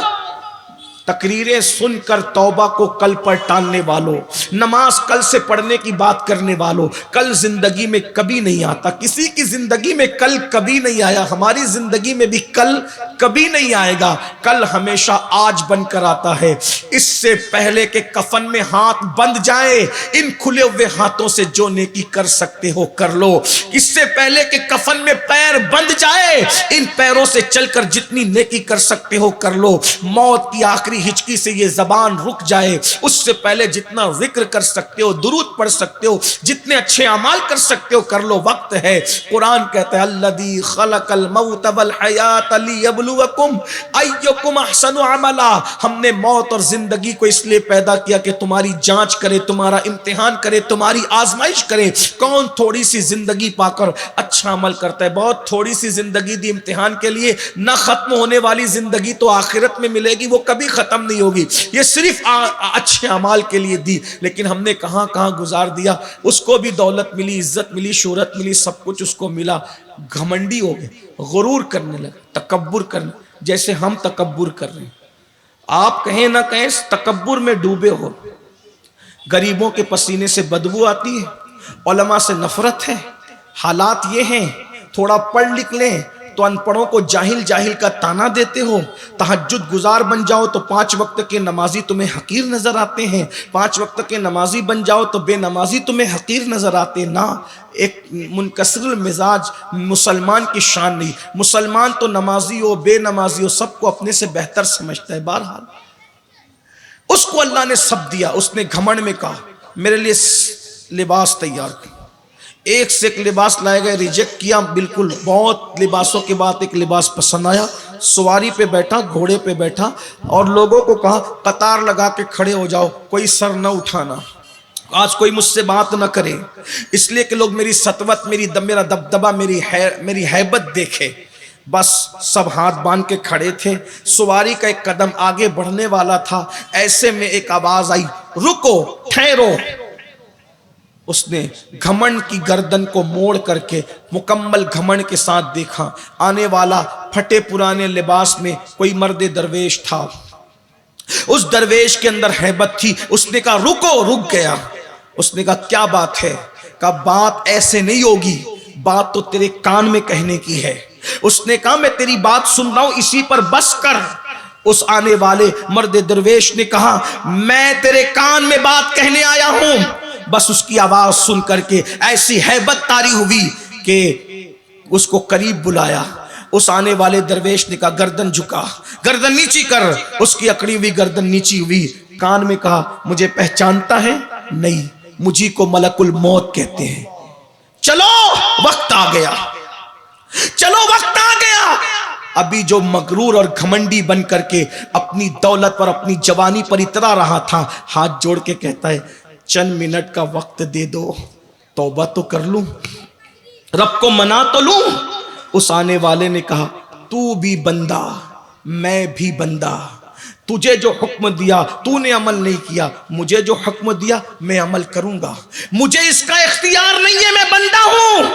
تقریریں سن کر توبہ کو کل پر ٹالنے والوں، نماز کل سے پڑھنے کی بات کرنے والوں، کل زندگی میں کبھی نہیں آتا، کسی کی زندگی میں کل کبھی نہیں آیا، ہماری زندگی میں بھی کل کبھی نہیں آئے گا، کل ہمیشہ آج بن کر آتا ہے۔ اس سے پہلے کہ کفن میں ہاتھ بند جائے، ان کھلے ہوئے ہاتھوں سے جو نیکی کر سکتے ہو کر لو، اس سے پہلے کہ کفن میں پیر بند جائے، ان پیروں سے چل کر جتنی نیکی کر سکتے ہو کر لو، موت کی آخری ہچکی سے یہ زبان رک جائے اس سے پہلے جتنا ذکر کر سکتے ہو، درود پڑھ سکتے ہو، جتنے اچھے اعمال کر سکتے ہو کر لو، وقت ہے۔ قرآن کہتا ہے الذی خلق الموت والحیات لیبلوکم ایکم احسن عملا، ہم نے موت اور زندگی کو اس لیے پیدا کیا کہ تمہاری جانچ کرے، تمہارا امتحان کرے، تمہاری آزمائش کرے، کون تھوڑی سی زندگی پا کر اچھا عمل کرتا ہے۔ بہت تھوڑی سی زندگی دی امتحان کے لیے، نہ ختم ہونے والی زندگی تو آخرت میں ملے گی، وہ کبھی ختم نہیں ہوگی، یہ صرف اچھے اعمال کے لیے دی، لیکن ہم نے کہاں کہاں گزار دیا۔ اس کو بھی دولت ملی، عزت ملی، شہرت ملی، سب کچھ اس کو ملا، گھمنڈی ہو گئے، غرور کرنے لگا، تکبر کرنے، جیسے ہم تکبر کر رہے ہیں۔ آپ کہیں نہ کہیں تکبر میں ڈوبے ہو، غریبوں کے پسینے سے بدبو آتی ہے، علماء سے نفرت ہے، حالات یہ ہیں، تھوڑا پڑھ لکھ لیں تو ان پڑھوں کو جاہل جاہل کا تانا دیتے ہو، تہجد گزار بن جاؤ تو 5 وقت کے نمازی تمہیں حقیر نظر آتے ہیں، 5 وقت کے نمازی بن جاؤ تو بے نمازی تمہیں حقیر نظر آتے ہیں۔ نہ، ایک منکسر المزاج مسلمان کی شان نہیں، مسلمان تو نمازی ہو بے نمازی ہو سب کو اپنے سے بہتر سمجھتا ہے۔ بہرحال اس کو اللہ نے سب دیا، اس نے گھمنڈ میں کہا میرے لیے لباس تیار کر، ایک سے ایک لباس لائے گئے، ریجیکٹ کیا، بالکل بہت لباسوں کے بعد ایک لباس پسند آیا، سواری پہ بیٹھا، گھوڑے پہ بیٹھا، اور لوگوں کو کہا قطار لگا کے کھڑے ہو جاؤ، کوئی سر نہ اٹھانا، آج کوئی مجھ سے بات نہ کرے، اس لیے کہ لوگ میری سطوت، میرا دبدبہ، میری ہیبت دیکھے۔ بس سب ہاتھ باندھ کے کھڑے تھے، سواری کا ایک قدم آگے بڑھنے والا تھا، ایسے میں ایک آواز آئی رکو، ٹھہرو۔ اس نے گھمنڈ کی گردن کو موڑ کر کے مکمل گھمنڈ کے ساتھ دیکھا، آنے والا پھٹے پرانے لباس میں کوئی مرد درویش تھا، اس درویش کے اندر ہیبت تھی، اس نے کہا رکو، رک گیا۔ اس نے کہا کیا بات ہے؟ کہا بات ایسے نہیں ہوگی، بات تو تیرے کان میں کہنے کی ہے۔ اس نے کہا میں تیری بات سن رہا ہوں، اسی پر بس کر۔ اس آنے والے مرد درویش نے کہا میں تیرے کان میں بات کہنے آیا ہوں، بس اس کی آواز سن کر کے ایسی ہیبت طاری ہوئی کہ اس کو قریب بلایا. اس آنے والے درویش نے کہا گردن جھکا, گردن نیچی کر. اس کی اکڑی ہوئی گردن نیچی ہوئی, کان میں کہا مجھے پہچانتا ہے؟ نہیں, مجھے کو ملک الموت کہتے ہیں. چلو وقت آ گیا, چلو وقت آ گیا. ابھی جو مغرور اور گھمنڈی بن کر کے اپنی دولت پر اپنی جوانی پر اترا رہا تھا, ہاتھ جوڑ کے کہتا ہے چند منٹ کا وقت دے دو, توبہ تو کر لوں, رب کو منا تو لوں. اس آنے والے نے کہا تو بھی بندہ میں بھی بندہ, تجھے جو حکم دیا تو نے عمل نہیں کیا, مجھے جو حکم دیا میں عمل کروں گا, مجھے اس کا اختیار نہیں ہے, میں بندہ ہوں,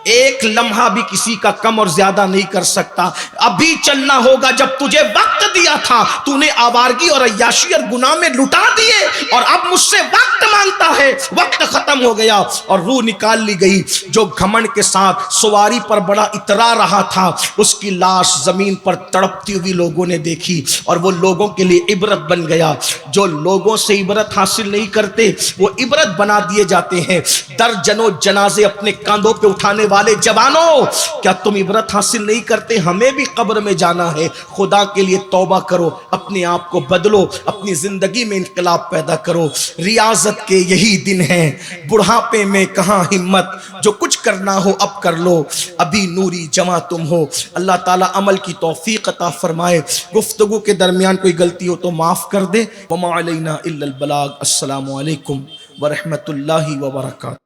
ایک لمحہ بھی کسی کا کم اور زیادہ نہیں کر سکتا. ابھی چلنا ہوگا, جب تجھے وقت دیا تھا تو نے آوارگی اور عیاشی اور گناہ میں لٹا دیے, اور اب مجھ سے وقت مانگتا ہے. وقت ختم ہو گیا اور روح نکال لی گئی. جو گھمنڈ کے ساتھ سواری پر بڑا اترا رہا تھا, اس کی لاش زمین پر تڑپتی ہوئی لوگوں نے دیکھی, اور وہ لوگوں کے لیے عبرت بن گیا. جو لوگوں سے عبرت حاصل نہیں کرتے وہ عبرت بنا دیے جاتے ہیں. درجنوں جنازے اپنے کاندھوں پہ اٹھانے والے جوانوں, کیا تم عبرت حاصل نہیں کرتے؟ ہمیں بھی قبر میں جانا ہے. خدا کے لیے توبہ کرو, اپنے آپ کو بدلو, اپنی زندگی میں انقلاب پیدا کرو. ریاضت کے یہی دن ہیں, بڑھاپے میں کہاں ہمت, جو کچھ کرنا ہو اب کر لو, ابھی نوری جمع تم ہو. اللہ تعالیٰ عمل کی توفیق عطا فرمائے. گفتگو کے درمیان کوئی غلطی ہو تو معاف کر دے. وما علینا الا البلاغ. السلام علیکم ورحمۃ اللہ وبرکاتہ.